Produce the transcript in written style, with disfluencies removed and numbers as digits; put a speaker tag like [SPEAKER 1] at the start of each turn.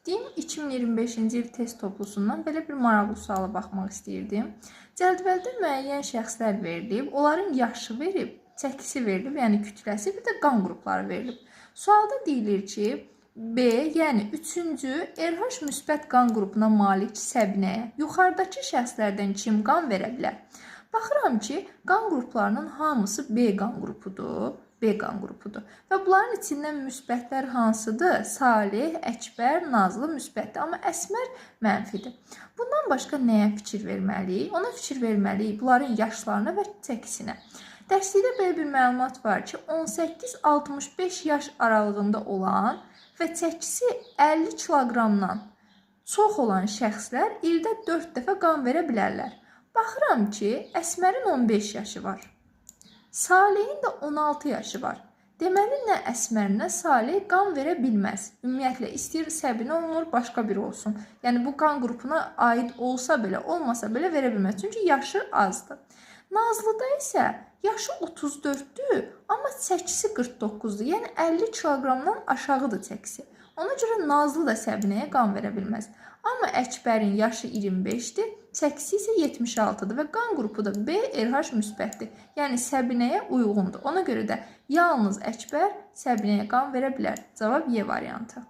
[SPEAKER 1] Deyim 2025-ci il test toplusundan belə bir maraqlı suala baxmaq istəyirdim. Cədvəldə müəyyən şəxslər verilib, onların yaşı verib, çəkisi verilib, yəni kütləsi, bir də qan qrupları verilib. Sualda deyilir ki, B, yəni 3-cü RH müsbət qan qrupuna malik Səbinəyə yuxarıdakı şəxslərdən kim qan verə bilər? Baxıram ki, qan qruplarının hamısı B qan qrupudur. Və bunların içindən müsbətlər hansıdır? Salih, Əkbər, Nazlı müsbətdir. Amma Əsmər mənfidir. Bundan başqa nəyə fikir verməliyik? Ona fikir verməliyik bunların yaşlarına və çəkisinə. Dərslikdə belə bir məlumat var ki, 18-65 yaş aralığında olan və çəkisi 50 kiloqramdan çox olan şəxslər ildə 4 dəfə qan verə bilərlər. Baxıram ki, Əsmərin 15 yaşı var. Salihin də 16 yaşı var. Deməli, nə Əsmər, nə Salih qan verə bilməz. Ümumiyyətlə, istəyir Səbinə olmur, başqa biri olsun. Yəni, bu qan qrupuna aid olsa belə, olmasa belə verə bilməz. Çünki yaşı azdır. Nazlıda isə yaşı 34-dür, amma çəkisi 49-dur. Yəni, 50 kiloqramdan aşağıdır çəkisi. Ona görə Nazlı da Səbinəyə qan verə bilməz. Amma Əkbərin yaşı 25-dir, çəkisi isə 76-dır və qan qrupu da B, RH müsbətdir. Yəni, Səbinəyə uyğundur. Ona görə də yalnız Əkbər Səbinəyə qan verə bilər. Cavab Y variantı.